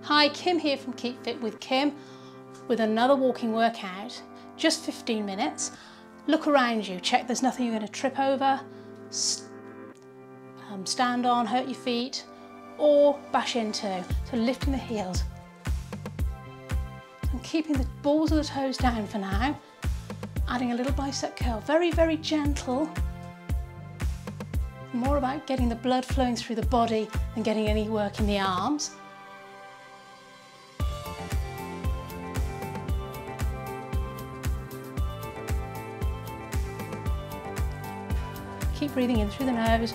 Hi, Kim here from Keep Fit with Kim with another walking workout, just 15 minutes. Look around you, check there's nothing you're going to trip over, stand on, hurt your feet or bash into. So lifting the heels and keeping the balls of the toes down for now, adding a little bicep curl, very, very gentle. More about getting the blood flowing through the body than getting any work in the arms. Keep breathing in through the nose,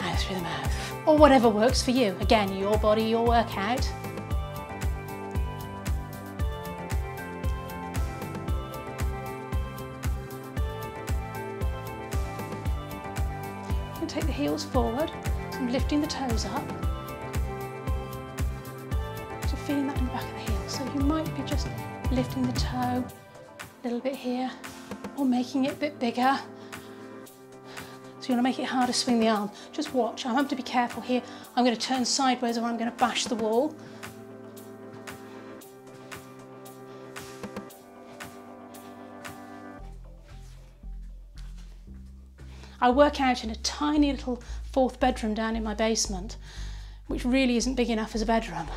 out through the mouth, or whatever works for you. Again, your body, your workout. And take the heels forward, so I'm lifting the toes up. So feeling that in the back of the heels. So you might be just lifting the toe a little bit here, or making it a bit bigger. So you want to make it hard to swing the arm. Just watch, I have to be careful here. I'm going to turn sideways or I'm going to bash the wall. I work out in a tiny little 4th bedroom down in my basement, which really isn't big enough as a bedroom.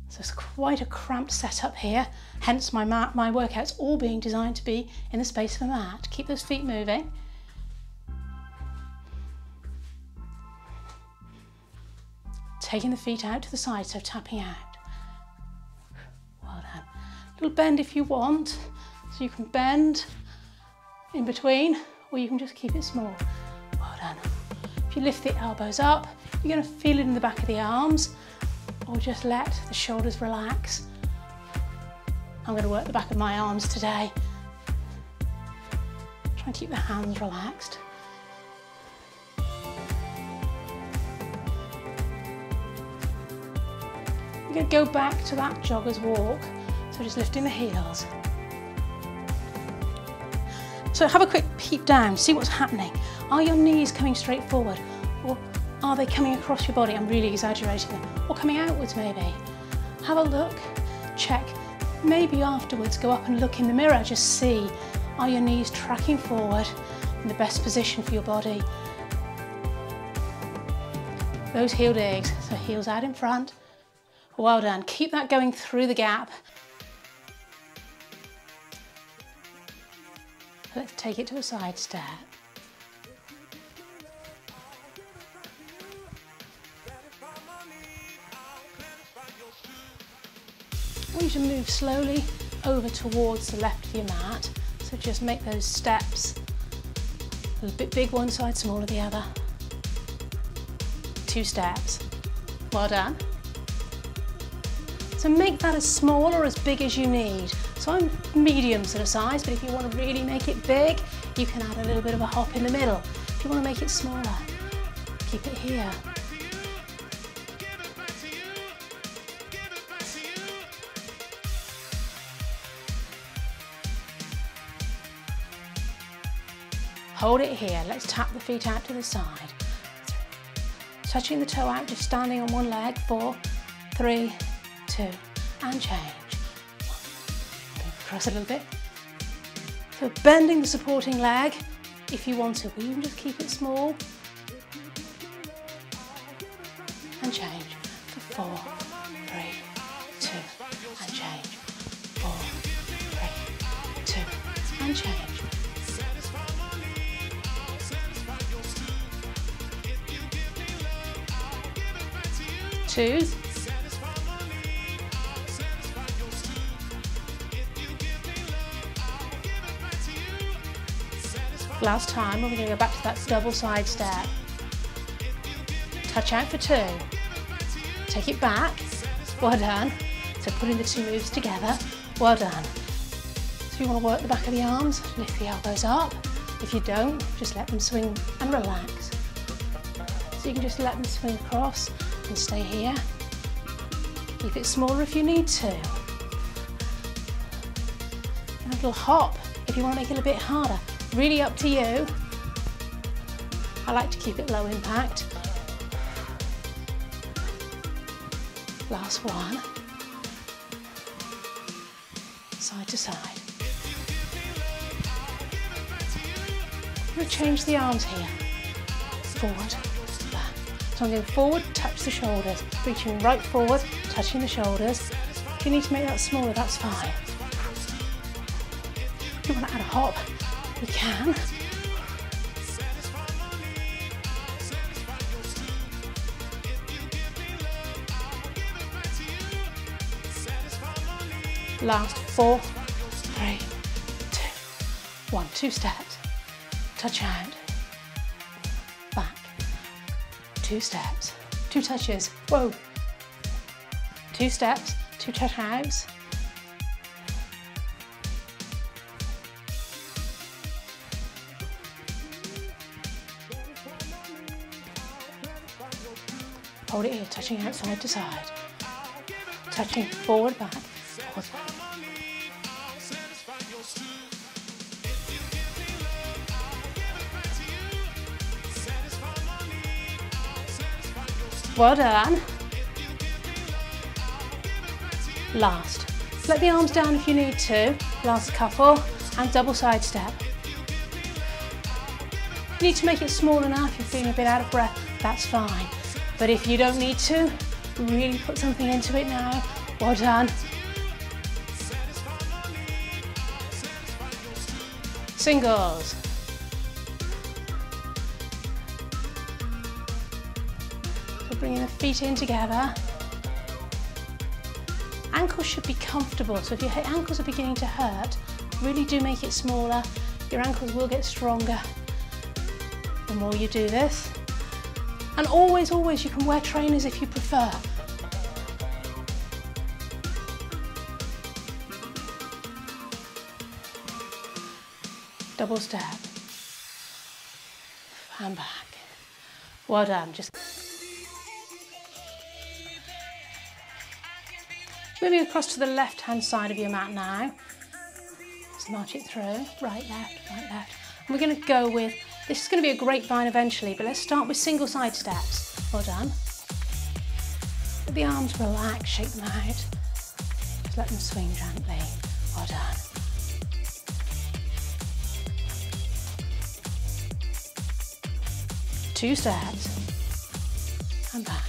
So it's quite a cramped setup here, hence my workouts all being designed to be in the space of a mat. Keep those feet moving. Taking the feet out to the side, so tapping out. Well done. A little bend if you want, so you can bend in between, or you can just keep it small. Well done. If you lift the elbows up, you're going to feel it in the back of the arms, or just let the shoulders relax. I'm going to work the back of my arms today. Try and keep the hands relaxed. We're going to go back to that jogger's walk, so just lifting the heels. So have a quick peek down, see what's happening. Are your knees coming straight forward, or are they coming across your body? I'm really exaggerating them. Or coming outwards maybe. Have a look, check. Maybe afterwards go up and look in the mirror, just see, are your knees tracking forward in the best position for your body? Those heel digs, so heels out in front. Well done, keep that going through the gap. Let's take it to a side step. I want you to move slowly over towards the left of your mat. So just make those steps a little bit big one side, smaller the other. 2 steps. Well done. So make that as small or as big as you need. So I'm medium sort of size, but if you want to really make it big, you can add a little bit of a hop in the middle. If you want to make it smaller, keep it here. Hold it here. Let's tap the feet out to the side. Touching the toe out, just standing on one leg. 4, 3, 2, and change. Across a little bit. So bending the supporting leg if you want to, but you can just keep it small. And change. For 4, 3, 2, and change. 4, 3, 2, and change. Twos. Last time, we're going to go back to that double side step. Touch out for 2. Take it back. Well done. So putting the 2 moves together. Well done. So you want to work the back of the arms, lift the elbows up. If you don't, just let them swing and relax. So you can just let them swing across and stay here. Keep it smaller if you need to. And a little hop if you want to make it a bit harder. Really up to you. I like to keep it low impact. Last one. Side to side. I'm going to change the arms here. Forward, back. So I'm going forward, touch the shoulders. Reaching right forward, touching the shoulders. If you need to make that smaller, that's fine. If you want to add a hop, you can. Last 4, 3, 2, 1. 2 steps. Touch out. Back. 2 steps. 2 touches. Whoa. 2 steps. 2 touch outs. Hold it here, touching out side to side. Touching forward, back. Forward, back. Well done. Last. Let the arms down if you need to. Last couple. And double side step. If you need to make it small enough, you're feeling a bit out of breath, that's fine. But if you don't need to, really put something into it now. Well done. Singles. So bringing the feet in together. Ankles should be comfortable, so if your ankles are beginning to hurt, really do make it smaller. Your ankles will get stronger the more you do this. And always, always, you can wear trainers if you prefer. Double step. And back. Well done. Just moving across to the left-hand side of your mat now. Just march it through. Right, left, right, left. And we're going to go with, this is going to be a grapevine eventually, but let's start with single side steps. Well done. Let the arms relax, shake them out. Just let them swing gently. Well done. Two steps. And back.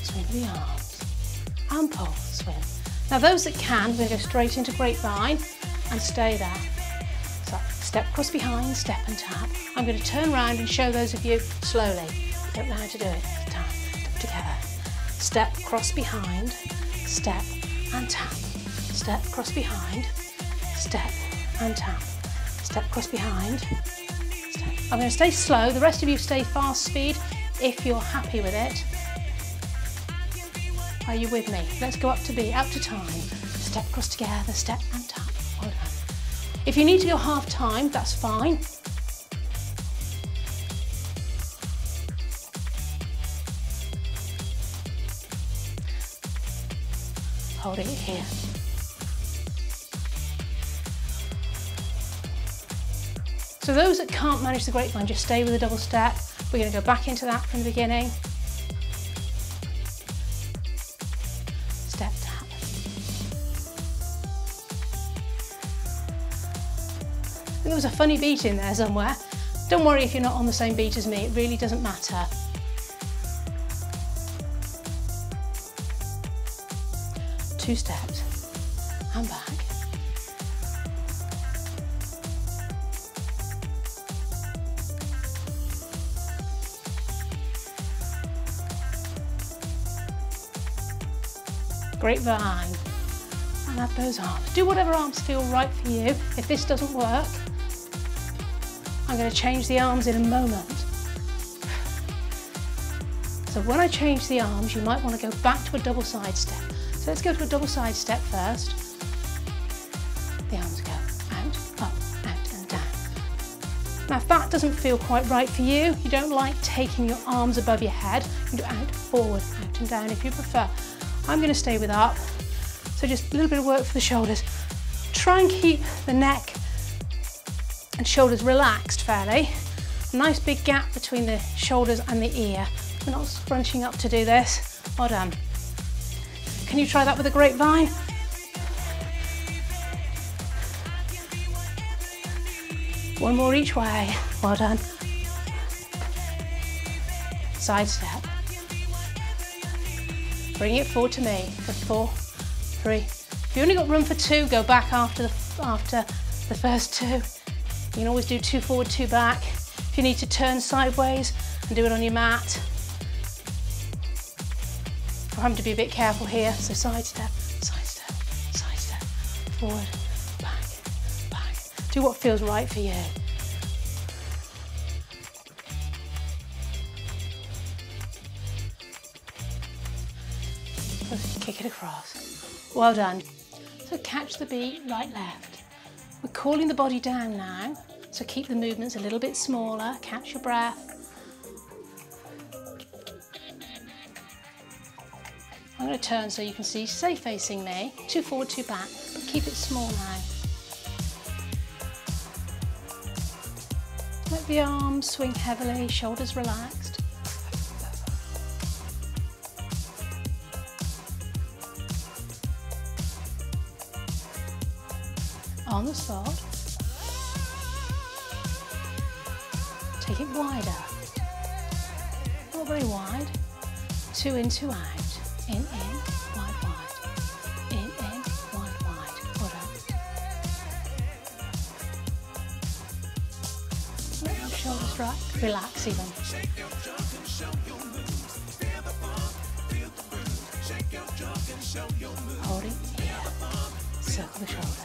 Swing the arms. And pull, swim. Now those that can, we're going to go straight into grapevine and stay there. So step cross behind, step and tap. I'm going to turn around and show those of you slowly. Don't know how to do it. Tap, tap together. Step cross behind, step and tap. Step cross behind, step and tap. Step cross behind, step. I'm going to stay slow. The rest of you stay fast speed if you're happy with it. Are you with me? Let's go up to beat, up to time. Step cross together, step and tap. Well done. If you need to go half time, that's fine. Hold it here. So those that can't manage the grapevine, just stay with the double step. We're going to go back into that from the beginning. Step, tap. I think there was a funny beat in there somewhere. Don't worry if you're not on the same beat as me, it really doesn't matter. Two steps and back. Grapevine, and add those arms. Do whatever arms feel right for you. If this doesn't work, I'm going to change the arms in a moment. So when I change the arms, you might want to go back to a double side step. So let's go to a double side step first. The arms go out, up, out and down. Now if that doesn't feel quite right for you, you don't like taking your arms above your head, you can do out, forward, out and down if you prefer. I'm going to stay with up, so just a little bit of work for the shoulders. Try and keep the neck and shoulders relaxed fairly. Nice big gap between the shoulders and the ear. We're not scrunching up to do this. Well done. Can you try that with a grapevine? One more each way. Well done. Side step. Bring it forward to me for 4, 3. If you only got room for 2, go back after the first 2. You can always do 2 forward, 2 back. If you need to turn sideways and do it on your mat. I'm having to be a bit careful here. So side step, side step, side step, forward, back, back. Do what feels right for you. Kick it across. Well done. So catch the beat, right, left. We're calling the body down now, so keep the movements a little bit smaller. Catch your breath. I'm going to turn so you can see, stay facing me. 2 forward, 2 back, but keep it small now. Let the arms swing heavily, shoulders relaxed. On the spot. Take it wider. Not very wide. 2 in, 2 out. In, wide, wide. In, wide, wide. Well done. Let your shoulders relax even. Hold it here. Circle the shoulders.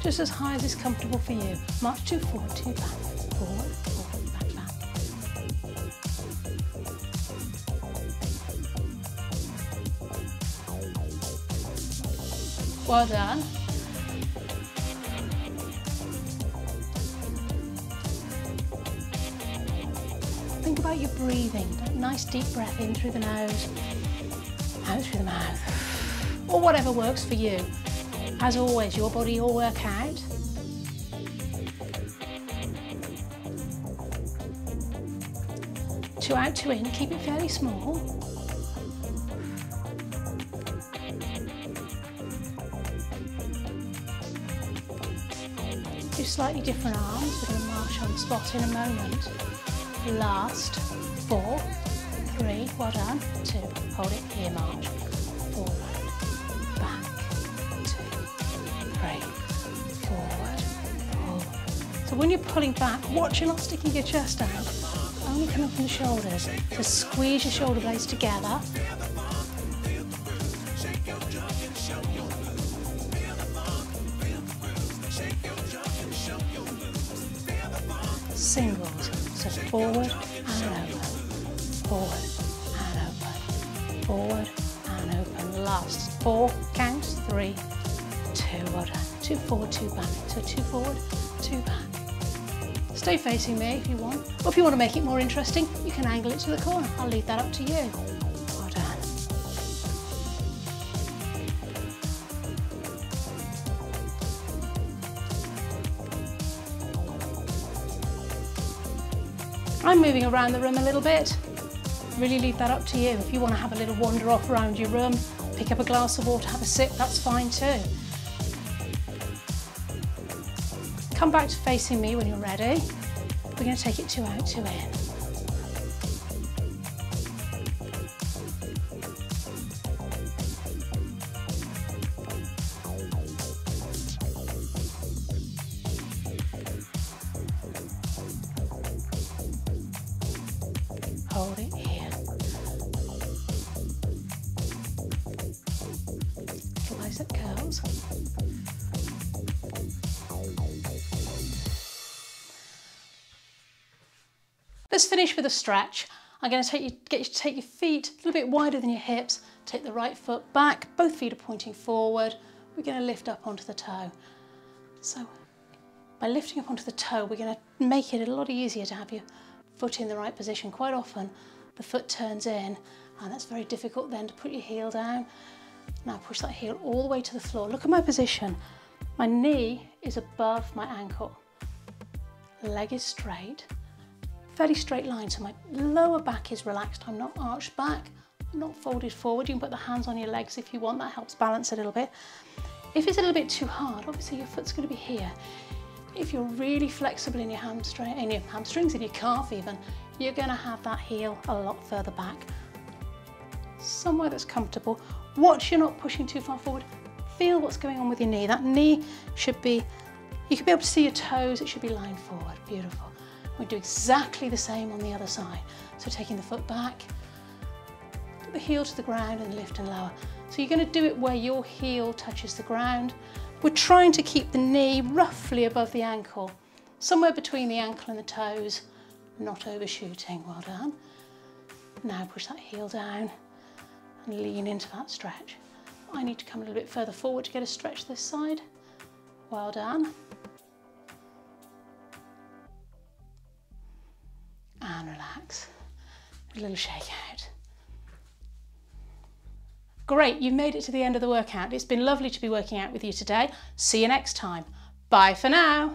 Just as high as is comfortable for you. March 2 forward, 2 back. Forward, forward, back, back. Well done. Think about your breathing. That nice deep breath in through the nose, out through the mouth, or whatever works for you. As always, your body, your workout. Two out, 2 in. Keep it fairly small. Do slightly different arms. We're going to march on the spot in a moment. Last 4, 3, well done, 2, hold it here, march, forward, back, 2, 3, forward, pull. So when you're pulling back, watch you're not sticking your chest out, only coming from the shoulders. So squeeze your shoulder blades together. Singles. So forward and open, forward and open, forward and open. Last 4 counts, 3, 2, well done. 2 forward, 2 back. So 2 forward, 2 back. Stay facing me if you want. Or if you want to make it more interesting, you can angle it to the corner. I'll leave that up to you. Well done. I'm moving around the room a little bit. Really leave that up to you. If you want to have a little wander off around your room, pick up a glass of water, have a sip, that's fine too. Come back to facing me when you're ready. We're going to take it 2 out, 2 in. Hold it here. Bicep curls. Let's finish with a stretch. I'm going to get you to take your feet a little bit wider than your hips. Take the right foot back. Both feet are pointing forward. We're going to lift up onto the toe. So by lifting up onto the toe, we're going to make it a lot easier to have your foot in the right position. Quite often the foot turns in and that's very difficult then to put your heel down. Now push that heel all the way to the floor. Look at my position. My knee is above my ankle. Leg is straight. Fairly straight line, so my lower back is relaxed. I'm not arched back, I'm not folded forward. You can put the hands on your legs if you want, that helps balance a little bit. If it's a little bit too hard, obviously your foot's going to be here. If you're really flexible in your hamstrings, in your calf even, you're going to have that heel a lot further back. Somewhere that's comfortable. Watch you're not pushing too far forward. Feel what's going on with your knee. That knee should be, you should be able to see your toes, it should be lined forward. Beautiful. We do exactly the same on the other side. So taking the foot back, put the heel to the ground and lift and lower. So you're going to do it where your heel touches the ground. We're trying to keep the knee roughly above the ankle, somewhere between the ankle and the toes, not overshooting. Well done. Now push that heel down and lean into that stretch. I need to come a little bit further forward to get a stretch this side. Well done. And relax. A little shake out. Great, you've made it to the end of the workout. It's been lovely to be working out with you today. See you next time. Bye for now.